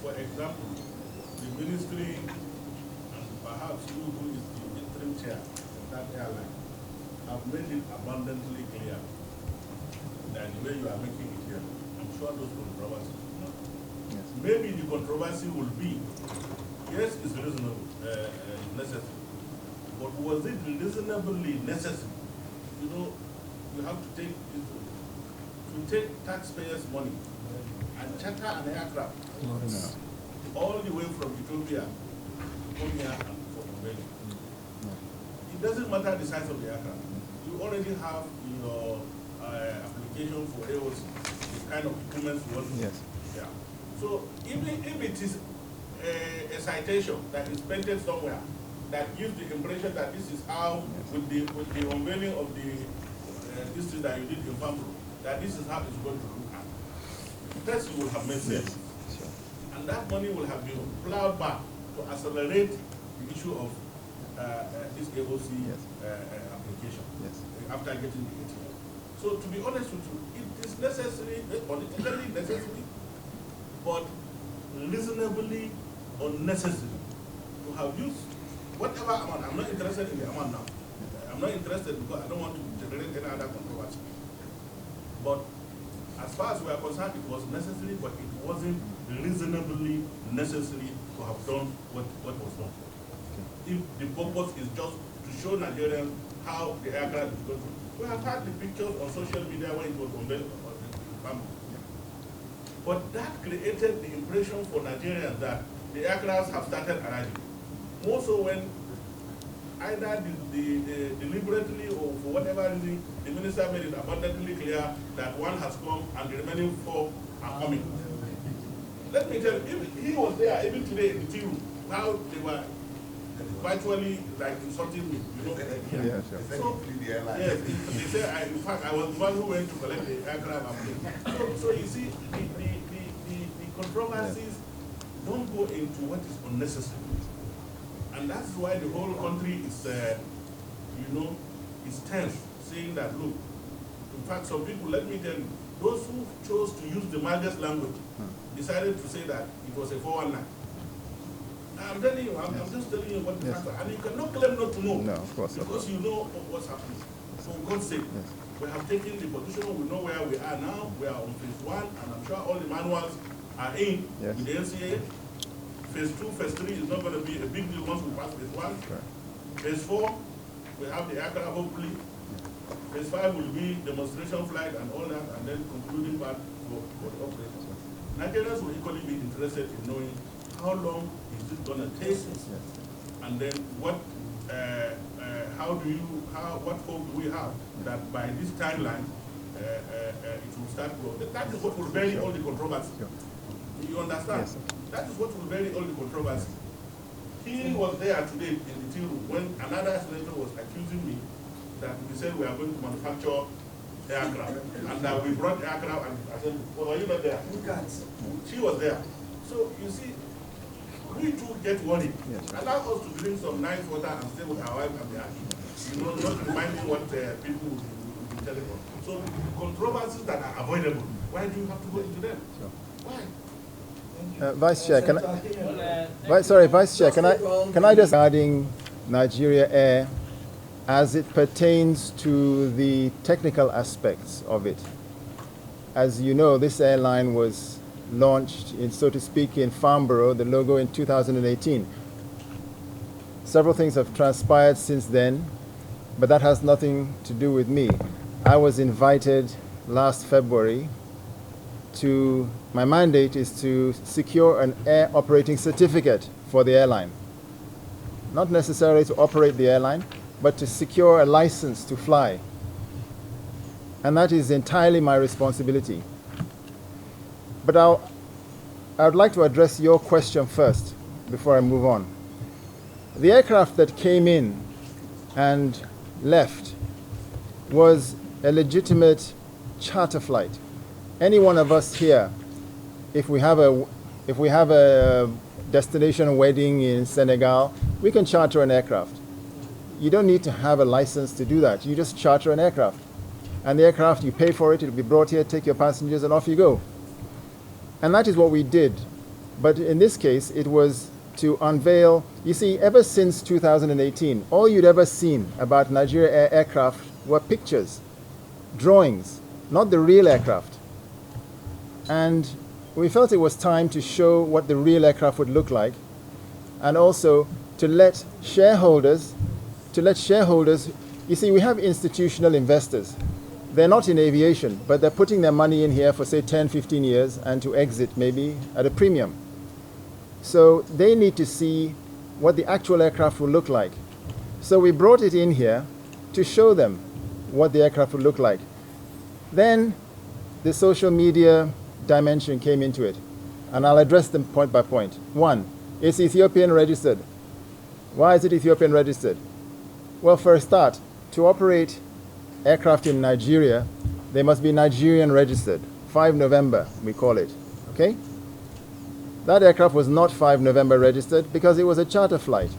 for example, the ministry, and perhaps you who is the interim chair of that airline, have made it abundantly clear that the way you are making it here, I'm sure those controversies will not. Yes. Maybe the controversy will be, yes, it's reasonable, necessary, but was it reasonably necessary? You know, you have to take taxpayers' money and charter an aircraft all the way from Ethiopia to come here and for unveiling. It doesn't matter the size of the aircraft. You already have your application for AOC, the kind of equipment you want. Yes. Yeah. So even if it is a citation that is painted somewhere that gives the impression that this is how, with the unveiling of the this thing that you did in Family, that this is how it's going to look at. First, you will have made sense. Yes. Sure. And that money will have been plowed back to accelerate the issue of this AOC application after getting the ATM. So to be honest with you, it is necessary, politically necessary, but reasonably unnecessary to have used whatever amount. I'm not interested in the amount now. I'm not interested because I don't want to generate any other controversy. But as far as we are concerned, it was necessary, but it wasn't reasonably necessary to have done what was done. If the purpose is just to show Nigerians how the aircraft is going to. We have had the pictures on social media when it was unveiled on the family. But that created the impression for Nigerians that the aircrafts have started arriving. More so when either deliberately or for whatever reason, the minister made it abundantly clear that one has come and the remaining 4 are coming. Let me tell you, if he was there even today in the tea room, how they were virtually like insulting me, you know. Yeah, sure. So, yes, they say, in fact, I was the one who went to collect the aircraft. So you see, the controversies don't go into what is unnecessary. And that's why the whole country is, is tense, saying that, look, in fact, some people, let me tell you, those who chose to use the Magnus language decided to say that it was a 419. I'm telling you, I'm just telling you what the facts are. And you cannot claim not to know. No, of course. Because you know what's happening. For God's sake, we have taken the position, we know where we are now. We are on phase 1, and I'm sure all the manuals are in with the NCA. Phase 2, phase 3 is not going to be a big deal once we pass phase 1. Sure. Phase 4, we have the aircraft hopefully. Phase 5 will be demonstration flight and all that, and then concluding part for the operations. Nigerians will equally be interested in knowing how long is it going to take, and then what hope do we have that by this timeline it will start growing. That is what will vary all the controversy. You understand? Yes, that is what will vary all the controversy. He was there today in the tea room when another senator was accusing me that we said we are going to manufacture aircraft and that we brought aircraft, and I said, well, are you not there? She was there. So you see, we too get worried. Allow us to drink some nice water and stay with our wife and the happy. You know, not reminding what people will be telling us. So controversies that are avoidable, why do you have to go into them? Why? Vice Chair, Vice Chair, can I just regarding Nigeria Air as it pertains to the technical aspects of it? As you know, this airline was launched, in, so to speak, in Farnborough, the logo in 2018. Several things have transpired since then, but that has nothing to do with me. I was invited last February to, my mandate is to secure an air operating certificate for the airline. Not necessarily to operate the airline, but to secure a license to fly. And that is entirely my responsibility. But I would like to address your question first before I move on. The aircraft that came in and left was a legitimate charter flight. Any one of us here, if we have a destination wedding in Senegal, we can charter an aircraft. You don't need to have a license to do that. You just charter an aircraft. And the aircraft, you pay for it, it'll be brought here, take your passengers, and off you go. And that is what we did But in this case, it was to unveil, you see, ever since 2018, all you'd ever seen about Nigeria aircraft were pictures, drawings, not the real aircraft. And we felt it was time to show what the real aircraft would look like, and also to let shareholders, you see, we have institutional investors. They're not in aviation, but they're putting their money in here for, say, 10, 15 years and to exit maybe at a premium. So they need to see what the actual aircraft will look like. So we brought it in here to show them what the aircraft would look like. Then the social media dimension came into it, and I'll address them point by point. One, it's Ethiopian registered. Why is it Ethiopian registered? Well, for a start, to operate aircraft in Nigeria, they must be Nigerian registered. 5 November, we call it, okay? That aircraft was not 5 November registered because it was a charter flight.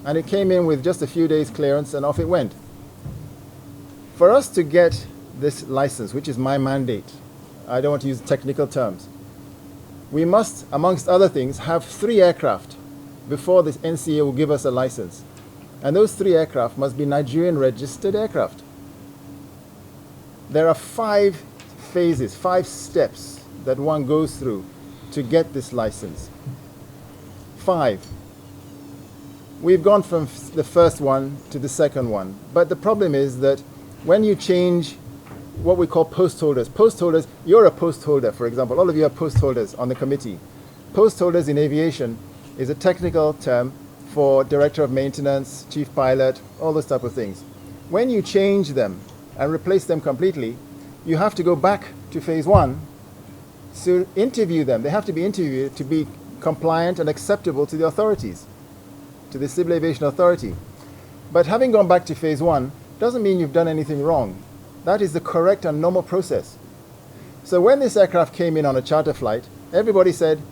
And it came in with just a few days clearance and off it went. For us to get this license, which is my mandate, I don't want to use technical terms, we must, amongst other things, have 3 aircraft before the NCA will give us a license. And those 3 aircraft must be Nigerian registered aircraft. There are 5 phases, 5 steps that one goes through to get this license. 5. We've gone from the first one to the second one. But the problem is that when you change what we call post holders, you're a post holder, for example. All of you are post holders on the committee. Post holders in aviation is a technical term for director of maintenance, chief pilot, all those type of things. When you change them and replace them completely, you have to go back to phase 1 to interview them. They have to be interviewed to be compliant and acceptable to the authorities, to the Civil Aviation Authority. But having gone back to phase 1 doesn't mean you've done anything wrong. That is the correct and normal process. So when this aircraft came in on a charter flight, everybody said,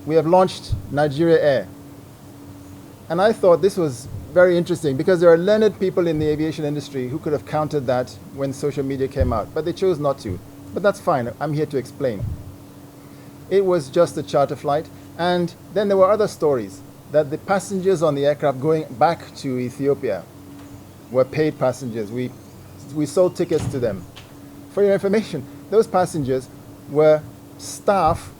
we have launched Nigeria Air. And I thought this was very interesting because there are learned people in the aviation industry who could have countered that when social media came out, but they chose not to. But that's fine, I'm here to explain. It was just a charter flight, and then there were other stories that the passengers on the aircraft going back to Ethiopia were paid passengers. We sold tickets to them. For your information, those passengers were staff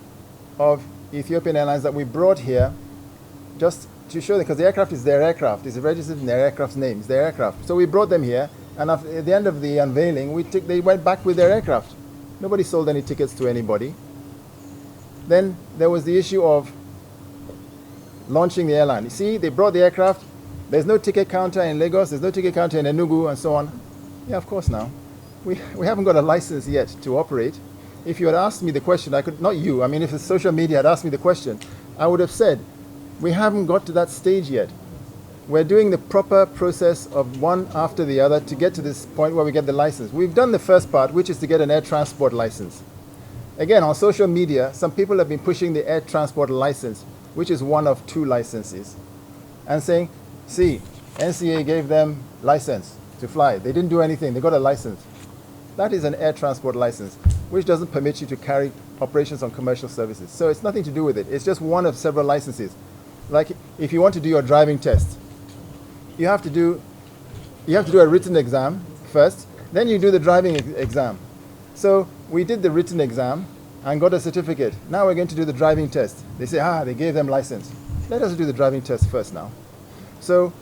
of Ethiopian Airlines that we brought here just to show them, because the aircraft is their aircraft. It's registered in their aircraft's name. It's their aircraft. So we brought them here, and at the end of the unveiling, they went back with their aircraft. Nobody sold any tickets to anybody. Then there was the issue of launching the airline. You see, they brought the aircraft. There's no ticket counter in Lagos. There's no ticket counter in Enugu, and so on. Yeah, of course now. We haven't got a license yet to operate. If you had asked me the question, I could, not you, I mean if the social media had asked me the question, I would have said, we haven't got to that stage yet. We're doing the proper process of one after the other to get to this point where we get the license. We've done the first part, which is to get an air transport license. Again, on social media, some people have been pushing the air transport license, which is one of 2 licenses, and saying, see, NCA gave them license to fly. They didn't do anything. They got a license. That is an air transport license, which doesn't permit you to carry operations on commercial services. So it's nothing to do with it. It's just one of several licenses. Like if you want to do your driving test, you have to do a written exam first, then you do the driving exam. So we did the written exam and got a certificate. Now we're going to do the driving test. They say, they gave them license. Let us do the driving test first now. So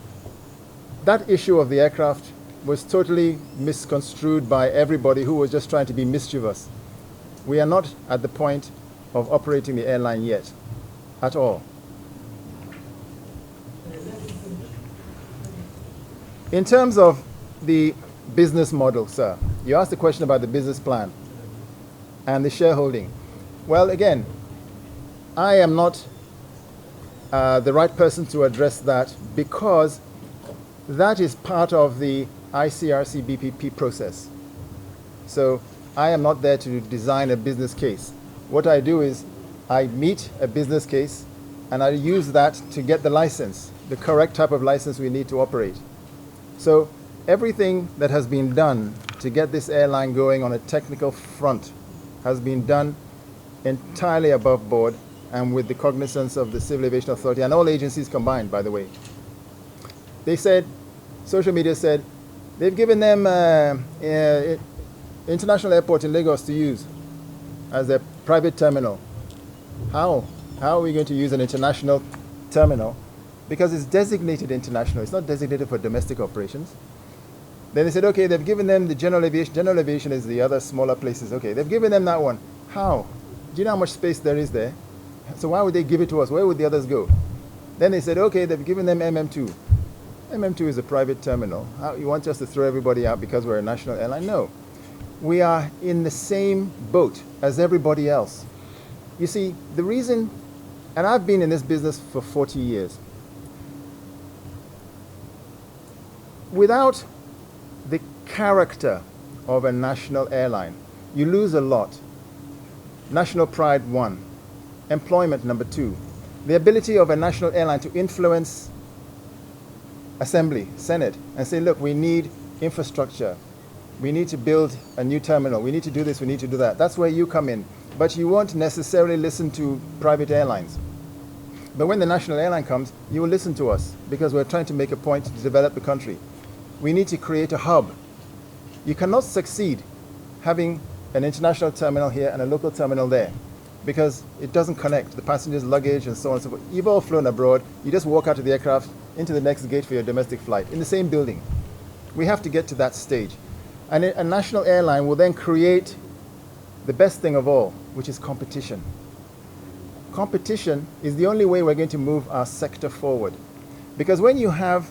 that issue of the aircraft was totally misconstrued by everybody who was just trying to be mischievous. We are not at the point of operating the airline yet, at all. In terms of the business model, sir, you asked a question about the business plan and the shareholding. Well, again, I am not the right person to address that because that is part of the ICRC BPP process. So I am not there to design a business case. What I do is I meet a business case and I use that to get the license, the correct type of license we need to operate. So everything that has been done to get this airline going on a technical front has been done entirely above board and with the cognizance of the Civil Aviation Authority and all agencies combined, by the way. They said, social media said, they've given them international airport in Lagos to use as their private terminal. How? How are we going to use an international terminal? Because it's designated international. It's not designated for domestic operations. Then they said, okay, they've given them the general aviation. General aviation is the other smaller places. Okay, they've given them that one. How? Do you know how much space there is there? So why would they give it to us? Where would the others go? Then they said, okay, they've given them MM2. MM2 is a private terminal. How, you want us to throw everybody out because we're a national airline? No. We are in the same boat as everybody else. You see, the reason, and I've been in this business for 40 years, without the character of a national airline, you lose a lot. National pride, 1. Employment, number 2. The ability of a national airline to influence Assembly, Senate, and say, look, we need infrastructure. We need to build a new terminal. We need to do this, we need to do that. That's where you come in. But you won't necessarily listen to private airlines. But when the national airline comes, you will listen to us because we're trying to make a point to develop the country. We need to create a hub. You cannot succeed having an international terminal here and a local terminal there because it doesn't connect the passengers' luggage and so on and so forth. You've all flown abroad. You just walk out of the aircraft into the next gate for your domestic flight in the same building. We have to get to that stage. And a national airline will then create the best thing of all, which is competition. Competition is the only way we're going to move our sector forward. Because when you have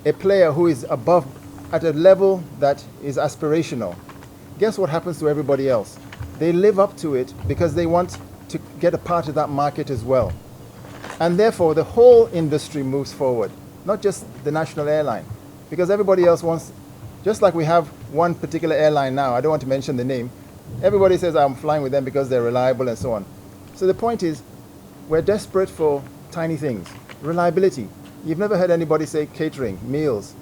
a player who is above, at a level that is aspirational, guess what happens to everybody else? They live up to it because they want to get a part of that market as well. And therefore, the whole industry moves forward, not just the national airline. Because everybody else wants, just like we have one particular airline now, I don't want to mention the name, everybody says I'm flying with them because they're reliable and so on. So the point is, we're desperate for tiny things. Reliability. You've never heard anybody say catering, meals,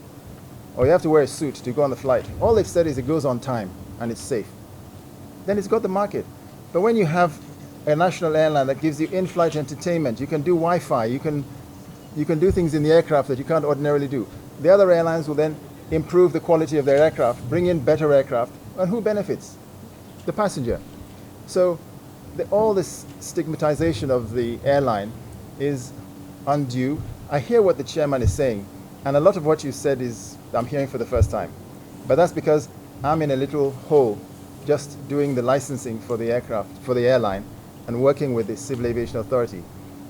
or you have to wear a suit to go on the flight. All they've said is it goes on time and it's safe. Then it's got the market. But when you have a national airline that gives you in-flight entertainment, you can do Wi-Fi, you can do things in the aircraft that you can't ordinarily do. The other airlines will then improve the quality of their aircraft, bring in better aircraft, and who benefits? The passenger. So all this stigmatization of the airline is undue. I hear what the chairman is saying, and a lot of what you said is I'm hearing for the first time. But that's because I'm in a little hole just doing the licensing for the aircraft, for the airline, and working with the Civil Aviation Authority.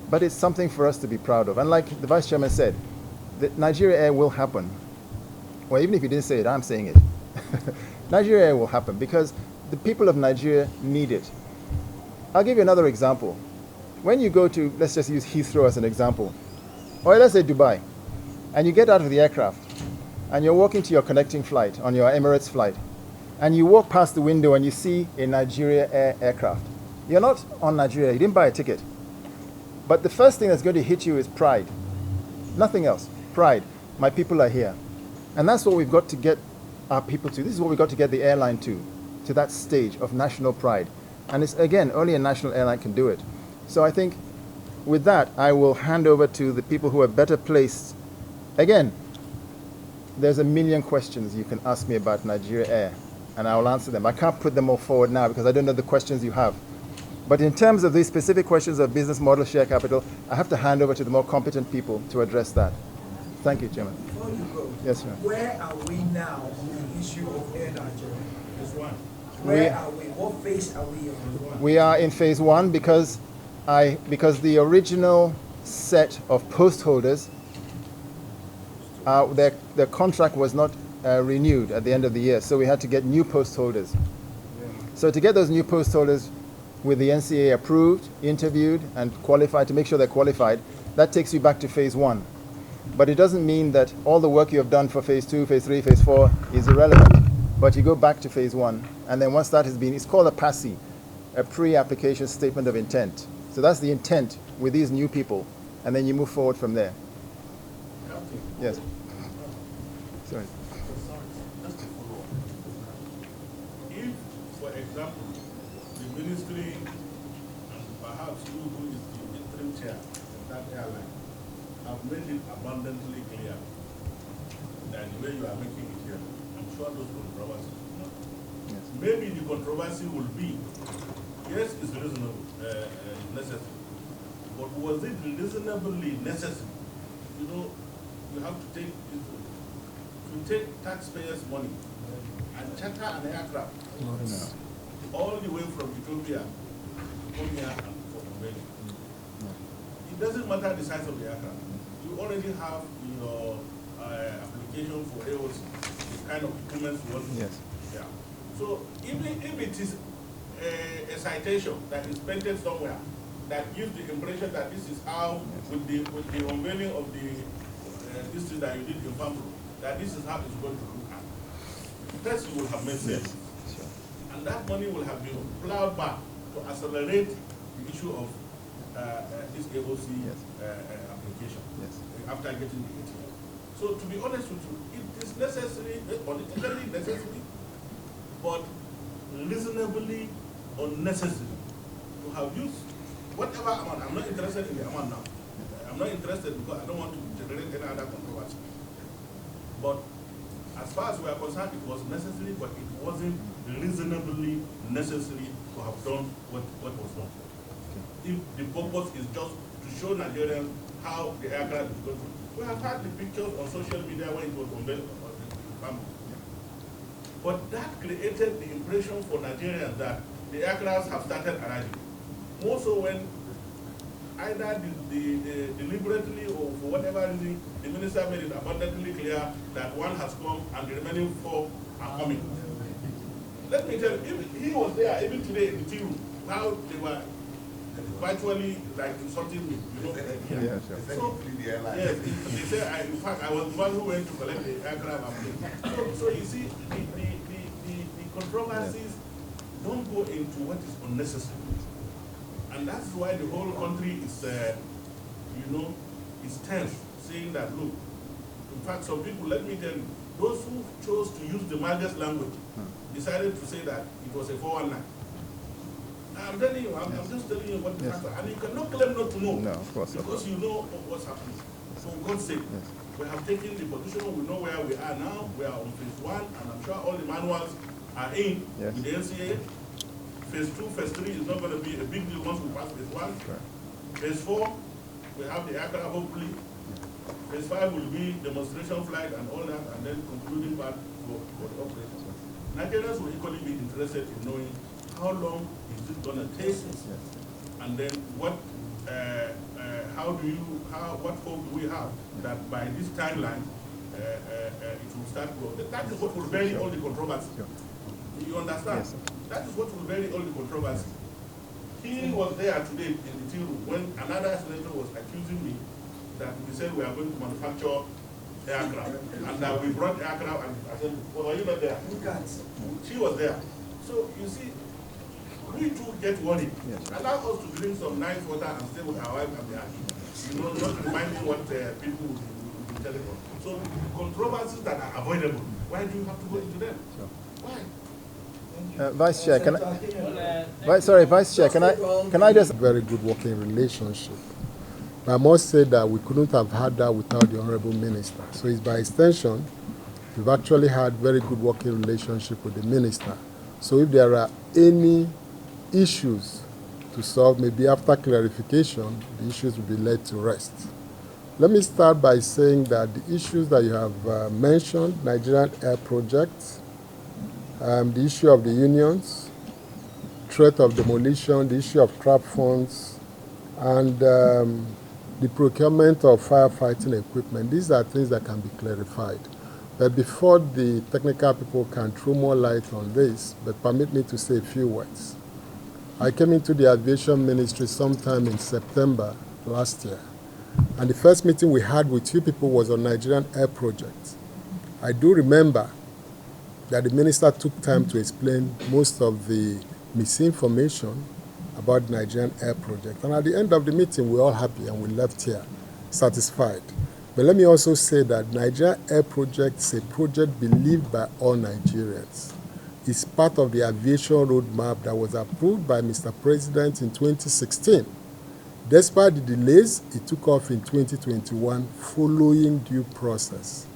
But it's something for us to be proud of. And like the Vice Chairman said, the Nigeria Air will happen. Well, even if you didn't say it, I'm saying it. Nigeria Air will happen because the people of Nigeria need it. I'll give you another example. When you go to, let's just use Heathrow as an example, or let's say Dubai, and you get out of the aircraft, and you're walking to your connecting flight, on your Emirates flight, and you walk past the window and you see a Nigeria Air aircraft. You're not on Nigeria, you didn't buy a ticket. But the first thing that's going to hit you is pride. Nothing else. Pride. My people are here. And that's what we've got to get our people to. This is what we've got to get the airline to that stage of national pride. And it's, again, only a national airline can do it. So I think with that, I will hand over to the people who are better placed. Again, there's a million questions you can ask me about Nigeria Air, and I will answer them. I can't put them all forward now because I don't know the questions you have. But in terms of these specific questions of business model, share capital, I have to hand over to the more competent people to address that. Thank you, Chairman. Before you go, yes, sir. Where are we now on the issue of Air Nigeria? This one. Where are we? What phase are we on? We are in phase 1 because the original set of post holders, their contract was not renewed at the end of the year, so we had to get new post holders. Yeah. So to get those new post holders with the NCA approved, interviewed, and qualified, to make sure they're qualified, that takes you back to phase 1. But it doesn't mean that all the work you have done for phase 2, phase 3, phase 4 is irrelevant. But you go back to phase 1, and then once that has been, it's called a PASI, a pre-application statement of intent. So that's the intent with these new people, and then you move forward from there. Yes. Sorry. Just to follow up. If, for example, the ministry and perhaps perhaps you who is the interim chair of that airline have made it abundantly clear that the way you are making it here, I'm sure those controversies will not. Yes. Maybe the controversy will be, yes, it's reasonable, necessary, but was it reasonably necessary? You know, you have to take taxpayers' money and charter an aircraft all the way from Ethiopia to come here and for unveiling. It doesn't matter the size of the aircraft. You already have your application for AOC, the kind of equipment you want. Yes. Yeah. So even if it is a citation that is painted somewhere that gives the impression that this is how, with the unveiling of the this thing that you did in Pampo, that this is how it's going to look at. First, you will have made sense. Sure. And that money will have been plowed back to accelerate the issue of this AOC application after getting the ATM. So to be honest with you, it is necessary, politically necessary, but reasonably unnecessary to have used whatever amount. I'm not interested in the amount now. I'm not interested because I don't want to generate any other controversy. But as far as we are concerned, it was necessary, but it wasn't reasonably necessary to have done what was done. If the purpose is just to show Nigerians how the aircraft is going to. We have had the pictures on social media when it was unveiled on the family. But that created the impression for Nigerians that the aircrafts have started arriving. More so when either deliberately or for whatever reason, the minister made it abundantly clear that one has come and the remaining 4 are coming. Let me tell you, if he was there, even today in the tea room, how they were virtually like insulting me, you know. Yeah, sure. So, yes, they say, in fact, I was the one who went to collect the aircraft. So you see, the controversies don't go into what is unnecessary. And that's why the whole country is, is tense, saying that, look, in fact, some people, let me tell you, those who chose to use the mildest language decided to say that it was a 419. I'm telling you, I'm just telling you what the facts are. And you cannot claim not to know. No, of course. Because you know what's happening. So for God's sake, we have taken the position, we know where we are now. We are on phase 1, and I'm sure all the manuals are in with the NCA. Phase 2, phase 3 is not going to be a big deal once we pass phase 1. Phase 4, we have the aircraft hopefully. Phase 5 will be demonstration flight and all that, and then concluding part for the operations. Nigerians will equally be interested in knowing how long is it going to take, and then what hope do we have that by this timeline it will start growing. That is what will vary all the controversy. You understand? Yes. That is what will vary all the controversy. He was there today in the tea room when another senator was accusing me that we said we are going to manufacture aircraft and that we brought aircraft, and I said, well, are you not there? She was there. So you see, we too get worried. Allow us to drink some nice water and stay with our wife and the house. You know, not reminding what people will be telling us. So controversies that are avoidable, why do you have to go into them? Why? Vice Chair, Vice Chair, can I just very good working relationship. But I must say that we couldn't have had that without the Honorable Minister. So it's by extension, we've actually had very good working relationship with the Minister. So if there are any issues to solve, maybe after clarification, the issues will be laid to rest. Let me start by saying that the issues that you have mentioned, Nigerian Air Project, the issue of the unions, threat of demolition, the issue of trap funds, and the procurement of firefighting equipment, these are things that can be clarified. But before the technical people can throw more light on this, but permit me to say a few words. I came into the aviation ministry sometime in September last year, and the first meeting we had with you people was on Nigerian Air Project. I do remember that the minister took time to explain most of the misinformation about the Nigerian Air Project. And at the end of the meeting, we're all happy and we left here satisfied. But let me also say that Nigerian Air Project is a project believed by all Nigerians. It's part of the aviation roadmap that was approved by Mr. President in 2016. Despite the delays, it took off in 2021 following due process.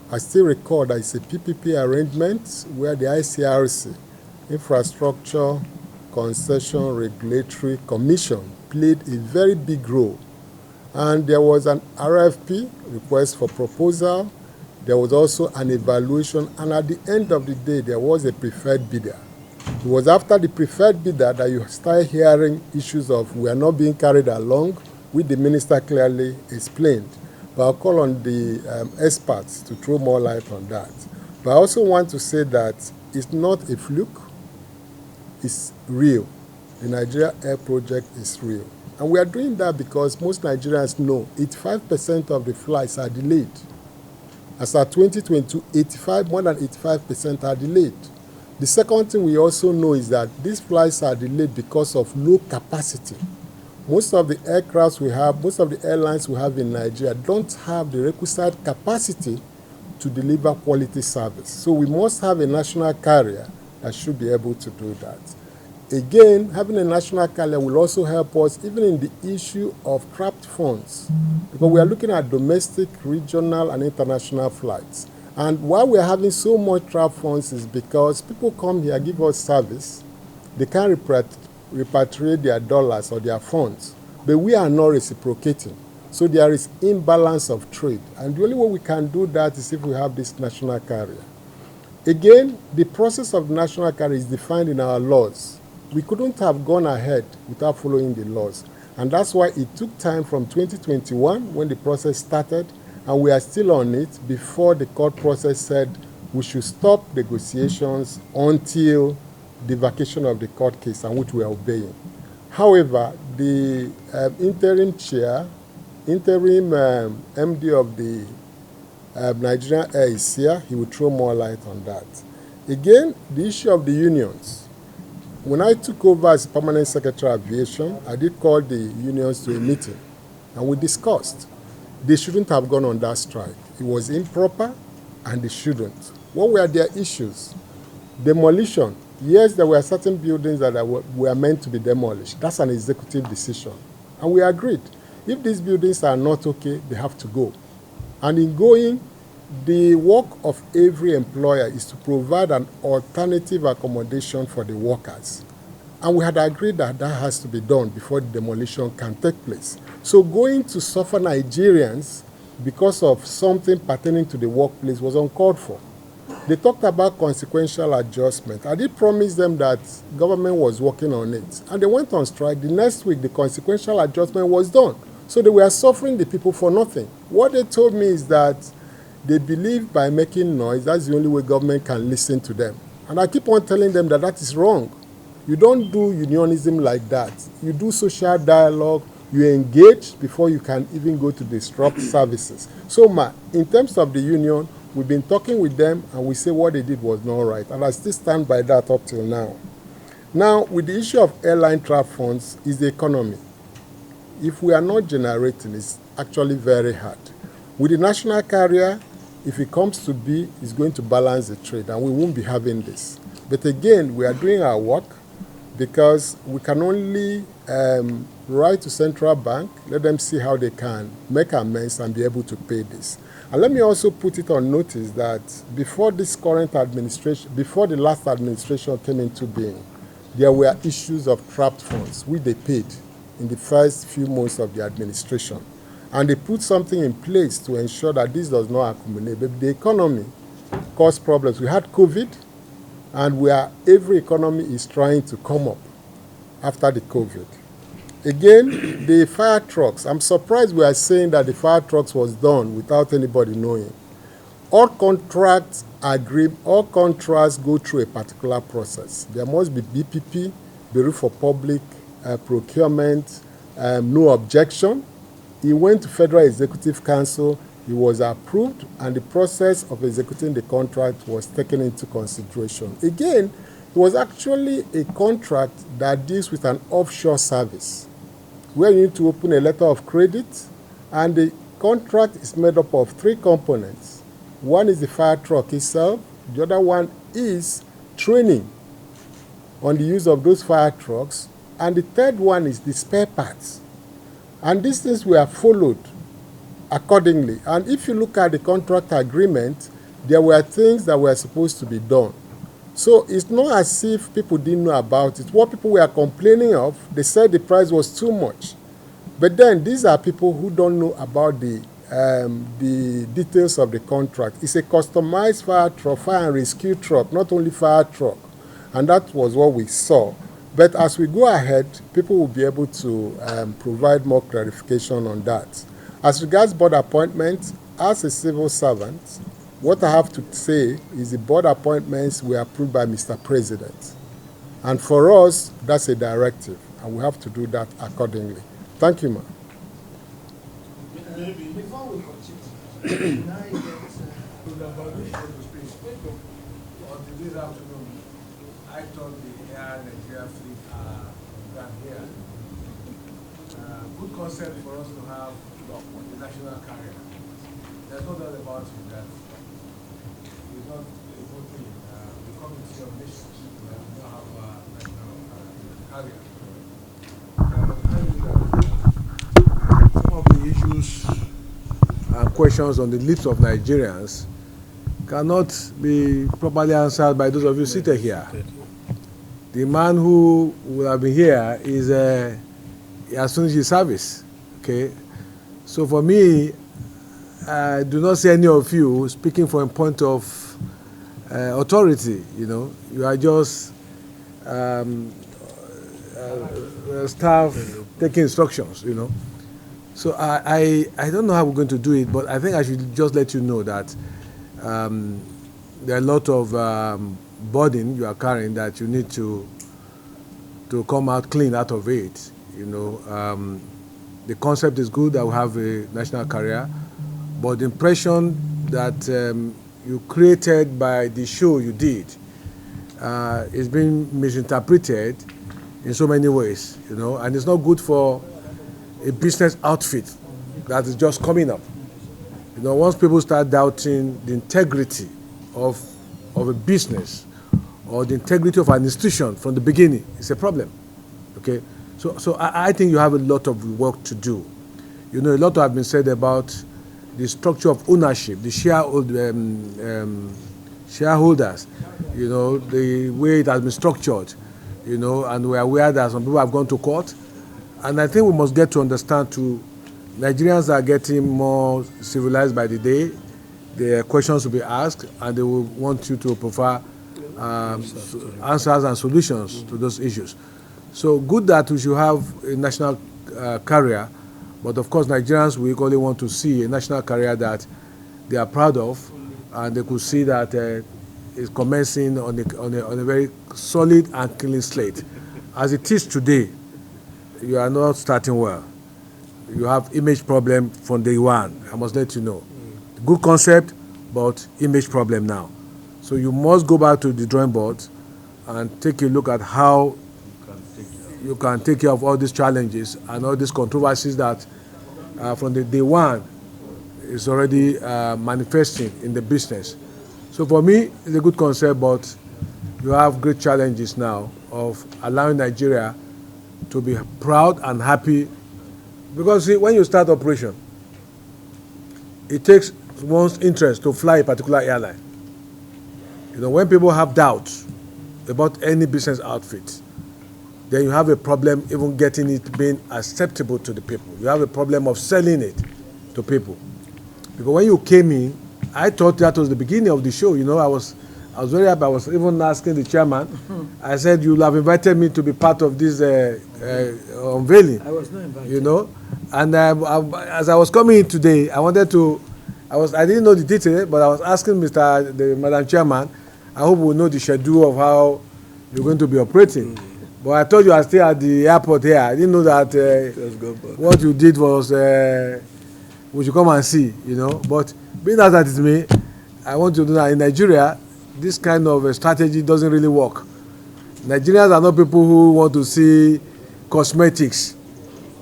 I still recall that it's a PPP arrangement where the ICRC, Infrastructure Concession Regulatory Commission, played a very big role. And there was an RFP, request for proposal. There was also an evaluation, and at the end of the day, there was a preferred bidder. It was after the preferred bidder that you start hearing issues of we are not being carried along, which the minister clearly explained. But I'll call on the experts to throw more light on that. But I also want to say that it's not a fluke, it's real. The Nigeria Air project is real. And we are doing that because most Nigerians know 85% of the flights are delayed. As at 2022, more than 85% are delayed. The second thing we also know is that these flights are delayed because of low capacity. Most of the aircrafts we have, most of the airlines we have in Nigeria don't have the requisite capacity to deliver quality service. So we must have a national carrier that should be able to do that. Again, having a national carrier will also help us even in the issue of trapped funds, because we are looking at domestic, regional, and international flights. And why we are having so much trapped funds is because people come here, give us service, they can't repatriate their dollars or their funds, but we are not reciprocating. So there is imbalance of trade. And the only way we can do that is if we have this national carrier. Again, the process of national carrier is defined in our laws. We couldn't have gone ahead without following the laws. And that's why it took time from 2021 when the process started, and we are still on it before the court process said we should stop negotiations until the vacation of the court case, and which we are obeying. However, the interim MD of the Nigerian Air is here. He will throw more light on that. Again, the issue of the unions. When I took over as Permanent Secretary of Aviation, I did call the unions to a meeting, and we discussed. They shouldn't have gone on that strike. It was improper, and they shouldn't. What were their issues? Demolition. Yes, there were certain buildings that were meant to be demolished. That's an executive decision. And we agreed. If these buildings are not okay, they have to go. And in going, the work of every employer is to provide an alternative accommodation for the workers. And we had agreed that that has to be done before the demolition can take place. So going to suffer Nigerians because of something pertaining to the workplace was uncalled for. They talked about consequential adjustment. I did promise them that government was working on it. And they went on strike. The next week, the consequential adjustment was done. So they were suffering the people for nothing. What they told me is that they believe by making noise, that's the only way government can listen to them. And I keep on telling them that that is wrong. You don't do unionism like that. You do social dialogue. You engage before you can even go to disrupt services. So in terms of the union, we've been talking with them, and we say what they did was not right. And I still stand by that up till now. Now, with the issue of airline trap funds is the economy. If we are not generating, it's actually very hard. With the national carrier, if it comes to be, it's going to balance the trade, and we won't be having this. But again, we are doing our work because we can only write to central bank, let them see how they can make amends and be able to pay this. And let me also put it on notice that before this current administration, before the last administration came into being, there were issues of trapped funds, which they paid in the first few months of the administration. And they put something in place to ensure that this does not accumulate. But the economy caused problems. We had COVID, and every economy is trying to come up after the COVID. Again, the fire trucks. I'm surprised we are saying that the fire trucks was done without anybody knowing. All contracts all contracts go through a particular process. There must be BPP, Bureau for Public Procurement, no objection. He went to Federal Executive Council, he was approved, and the process of executing the contract was taken into consideration. Again, it was actually a contract that deals with an offshore service, where you need to open a letter of credit, and the contract is made up of 3 components. One is the fire truck itself, the other one is training on the use of those fire trucks, and the third one is the spare parts. And these things were followed accordingly. And if you look at the contract agreement, there were things that were supposed to be done. So it's not as if people didn't know about it. What people were complaining of, they said the price was too much. But then these are people who don't know about the details of the contract. It's a customized fire and rescue truck, not only fire truck. And that was what we saw. But as we go ahead, people will be able to provide more clarification on that. As regards board appointments, as a civil servant, what I have to say is the board appointments were approved by Mr. President. And for us, that's a directive, and we have to do that accordingly. Thank you, ma'am. Before we continue, now you get about this on this afternoon, I thought the Air Nigeria fleet got here. Good concept for us to have a national carrier. There's no doubt about it that it's not a good thing. The committee of nations will not have a national carrier. Some of the issues and questions on the lips of Nigerians cannot be properly answered by those of you seated here. The man who will have been here is he has finished his service. Okay, so for me, I do not see any of you speaking from a point of authority. You know, you are just staff taking instructions. You know, so I don't know how we're going to do it, but I think I should just let you know that there are a lot of burden you are carrying that you need to come out clean out of it. You know, the concept is good that we have a national carrier, but the impression that you created by the show you did is being misinterpreted in so many ways, you know, and it's not good for a business outfit that is just coming up. You know, once people start doubting the integrity of a business or the integrity of an institution from the beginning, it's a problem. Okay, so I think you have a lot of work to do. You know, a lot has been said about the structure of ownership, the shareholders, you know, the way it has been structured, you know, and we're aware that some people have gone to court. And I think we must get to understand too, Nigerians are getting more civilized by the day. Their questions will be asked, and they will want you to provide answers and solutions to those issues. So good that we should have a national carrier, but of course Nigerians will equally want to see a national carrier that they are proud of, and they could see that it's commencing on a very solid and clean slate. As it is today, you are not starting well. You have image problem from day one. I must let you know. Good concept, but image problem now. So you must go back to the drawing board and take a look at how you can take care of all these challenges and all these controversies that from the day one is already manifesting in the business. So for me, it's a good concept, but you have great challenges now of allowing Nigeria to be proud and happy. Because see, when you start operation, it takes one's interest to fly a particular airline. You know, when people have doubts about any business outfit, then you have a problem even getting it being acceptable to the people. You have a problem of selling it to people. Because when you came in, I thought that was the beginning of the show. You know, I was very happy. I was even asking the chairman. I said, "You'll have invited me to be part of this unveiling." I was not invited. You know, and as I was coming in today, I didn't know the detail, but I was asking Madam Chairman, I hope we'll know the schedule of how you're going to be operating. But I told you I stay at the airport here. I didn't know that what you did was we should come and see, you know. But being that is me, I want you to know that in Nigeria, this kind of strategy doesn't really work. Nigerians are not people who want to see cosmetics.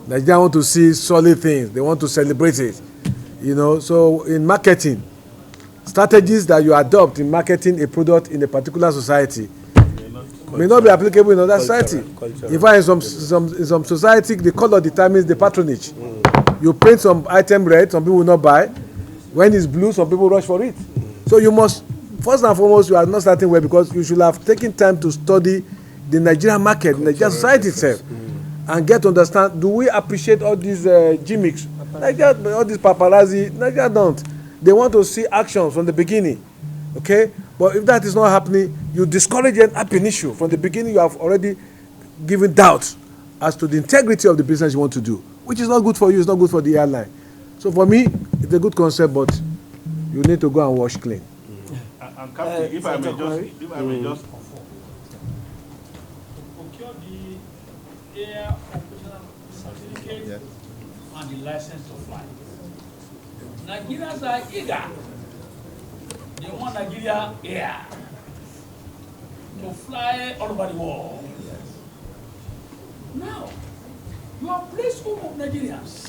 Nigerians want to see solid things. They want to celebrate it, you know. So in marketing, strategies that you adopt in marketing a product in a particular society may not be applicable in other society. In fact, in some society, the color determines the patronage. You paint some item red, some people will not buy. When it's blue, some people rush for it. So you must, first and foremost, you are not starting well because you should have taken time to study the Nigerian market, the Nigerian society itself, and get to understand, do we appreciate all these gimmicks? Nigeria, all these paparazzi, Nigeria don't. They want to see action from the beginning, okay? But if that is not happening, you discourage an ab initio. From the beginning, you have already given doubt as to the integrity of the business you want to do, which is not good for you, it's not good for the airline. So for me, it's a good concept, but you need to go and wash clean. And Captain, if I may just procure the air operational certificate and the license to fly. Nigerians are eager. They want Nigeria air to fly all over the world. Now, you are placed home of Nigerians.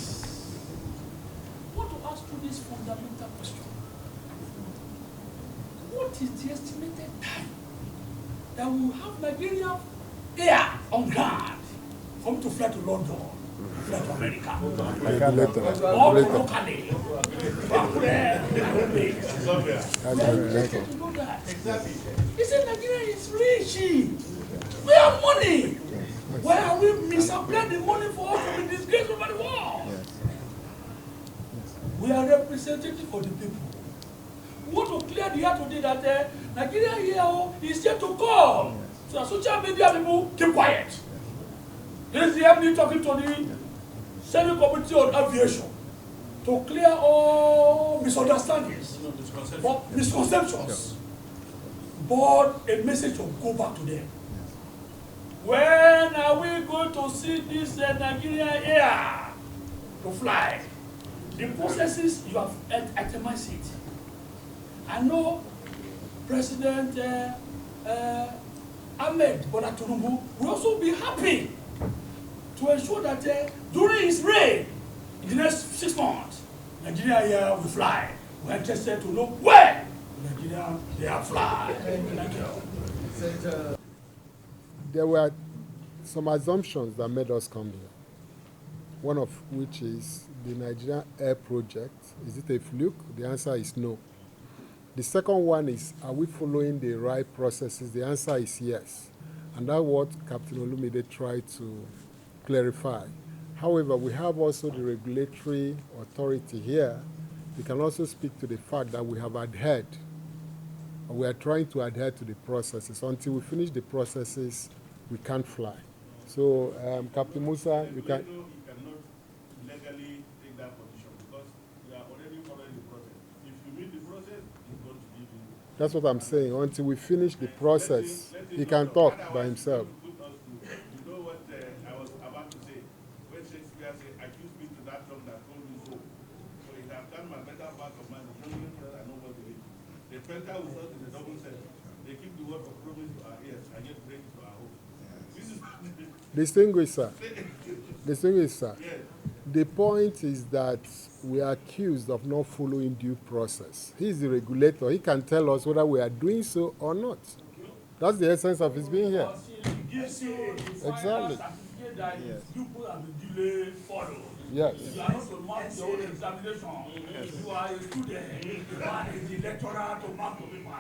I want to ask you this fundamental question. What is the estimated time that we will have Nigeria air on ground for me to fly to London, fly to America, or locally, exactly. He said Nigeria is rich. We have money. Why are we misapplying the money for us to be disgraced over the world? We are representatives for the people. We want to clear the air today that Nigeria here is yet to come. So the social media people keep quiet. This is the MD talking to the Senate Committee on Aviation to clear all misunderstandings, misconceptions. But a message will go back to them. When are we going to see this Nigerian air to fly? The processes you have itemized it. I know President Ahmed Bola Tinubu will also be happy to ensure that during his reign, in the next 6 months, Nigeria air will fly. We are interested to know where Nigeria air fly. Thank you. There were some assumptions that made us come here. One of which is the Nigerian Air Project. Is it a fluke? The answer is no. The second one is, are we following the right processes? The answer is yes. And that's what Captain Olumide tried to clarify. However, we have also the regulatory authority here. We can also speak to the fact that we have adhered. We are trying to adhere to the processes. Until we finish the processes, we can't fly. So, Captain Musa, you can... You cannot legally take that position because you are already following the process. If you meet the process, it's going to give you... That's what I'm saying. Until we finish the process, he can talk by himself. You know what I was about to say? When Shakespeare said, accuse me to that tongue that told me so. So if I have done my better part of my knowing I know what to do. The printer will start in the double sense. They keep the word of promise to our ears and yet break it to our home. This is Distinguished, sir. Distinguished, sir. yes. The point is that we are accused of not following due process. He is the regulator. He can tell us whether we are doing so or not. That's the essence of his being here. Exactly. Yes. You are not to mark your own examination. You are a student. You are the lecturer to mark your paper.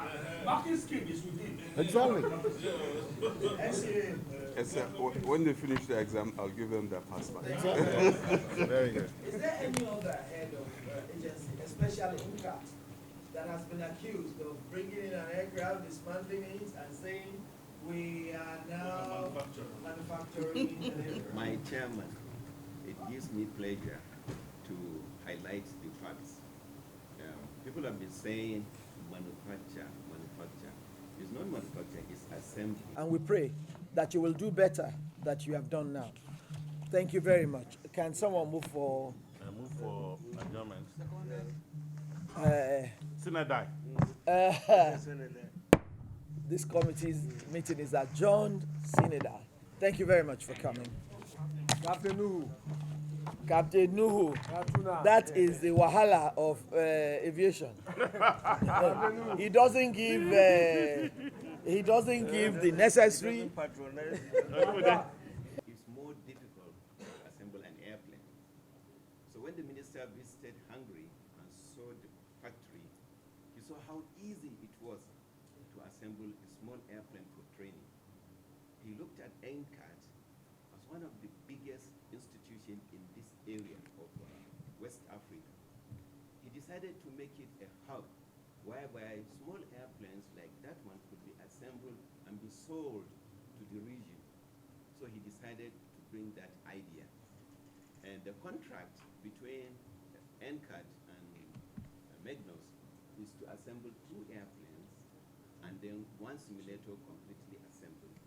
Marking scheme is within. Exactly. Yes, sir. When they finish the exam, I'll give them their passport. Exactly. Very good. Is there any other head of agency, especially INCAT, that has been accused of bringing in an aircraft, dismantling it, and saying we are now manufacturing it? My chairman, it gives me pleasure to highlight the facts. People have been saying manufacture. It's not manufacture, it's assembly. And we pray that you will do better than you have done now. Thank you very much. Can someone move for... I move for adjournment. Synodai. This committee's meeting is adjourned. Synodai. Thank you very much for coming. Captain Nuhu. Captain Nuhu. That is the wahala of aviation. He doesn't give he doesn't give the necessary. It's more difficult to assemble an airplane. So when the minister visited Hungary and saw the factory, he saw how easy it was to assemble a small airplane for training. He looked at NCAT as one of the biggest institutions in this area of West Africa. He decided to make it a hub whereby small airplanes like that one could be assembled and be sold to the region. So he decided to bring that idea. And the contract between NCAT and Magnus is to assemble 2 airplanes and then 1 simulator completely assembled.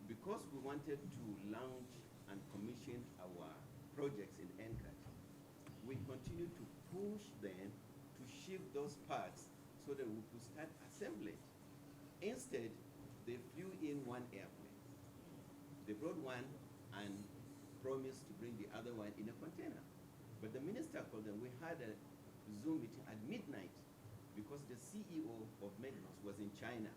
Because we wanted to launch and commission our projects in NCAT, we continue to push them to ship those parts so that we could start assembling. Instead, they flew in 1 airplane. They brought one and promised to bring the other one in a container. But the minister called them. We had a Zoom meeting at midnight because the CEO of Magnus was in China.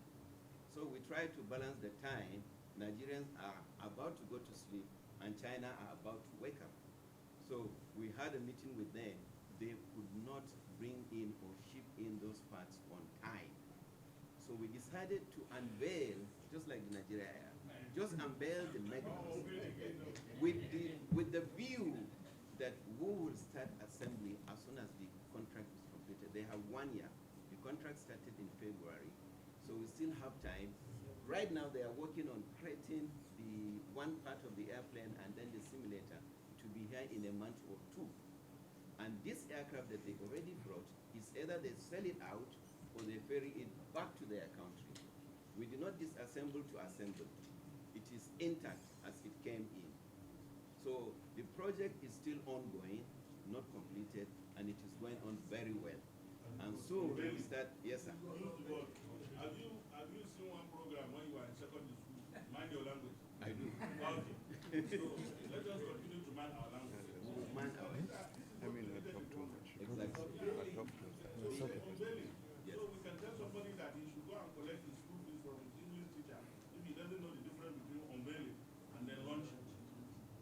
So we tried to balance the time. Nigerians are about to go to sleep and China are about to wake up. So we had a meeting with them. They could not bring in or ship in those parts on time. So we decided to unveil, just like the Nigeria Air, just unveil the Magnus with the view that we will start assembly as soon as the contract is completed. They have 1 year. The contract started in February, so we still have time. Right now they are working on creating the 1 part of the airplane and then the simulator to be here in a month or 2. And this aircraft that they already brought is either they sell it out or they ferry it back to their country. We did not disassemble to assemble. It is intact as it came in. So the project is still ongoing, not completed, and it is going on very well. And so we start, yes sir. Have you seen one program when you were in secondary school? Mind your language. I do. Okay. So let us continue to mind our language. Man our I mean, I talk too much. Exactly. I talk too much. So unveiling. Yes. So we can tell somebody that he should go and collect his school fees from his English teacher if he doesn't know the difference between unveiling and then launching.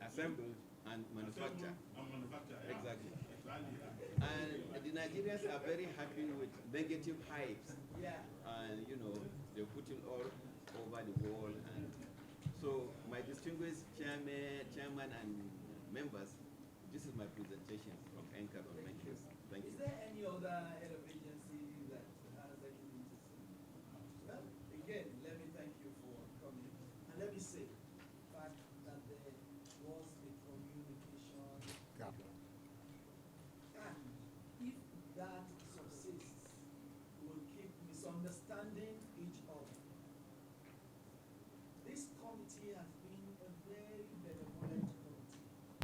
Assembled and manufactured. And manufacture. Yeah. Exactly. Exactly. And the Nigerians are very happy with negative hypes. Yeah. And you know, they put it all over the wall. And so my distinguished chairman and members, this is my presentation from NCAT on Magnus. Thank you. Is there any other head of agency that has anything to say? Well, again, let me thank you for coming. And let me say, the fact that there was a communication gap. And if that subsists, we will keep misunderstanding each other. This committee has been a very benevolent committee.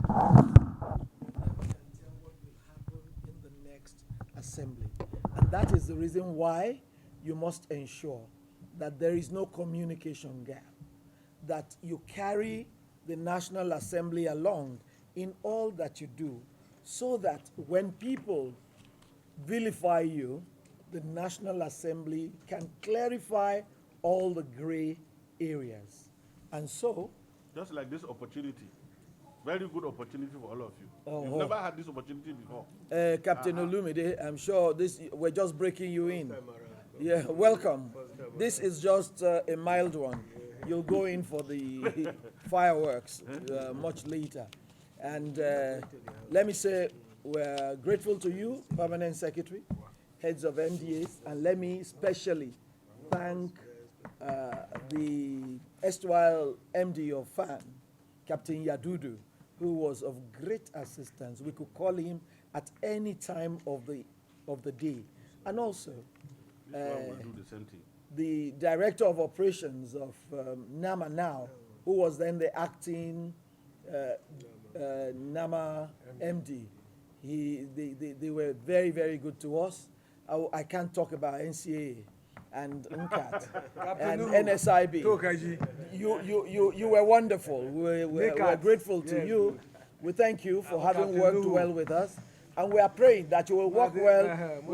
You never can tell what will happen in the next assembly. And that is the reason why you must ensure that there is no communication gap, that you carry the National Assembly along in all that you do, so that when people vilify you, the National Assembly can clarify all the gray areas. And so, Just like this opportunity. Very good opportunity for all of you. You've Oh. never had this opportunity before. Captain Olumide, I'm sure we're just breaking you in. Yeah, welcome. This is just a mild one. You'll go in for the fireworks much later. And let me say, we're grateful to you, Permanent Secretary, heads of MDAs, and let me especially thank the erstwhile MD of FAN, Captain Yadudu, who was of great assistance. We could call him at any time of the day. And also, This one will do the same thing. the Director of Operations of NAMA now, who was then the acting NAMA MD. They were very, very good to us. I can't talk about NCAA and NCAT and NSIB. You were wonderful. We're grateful to you. We thank you for having worked well with us. And we are praying that you will work well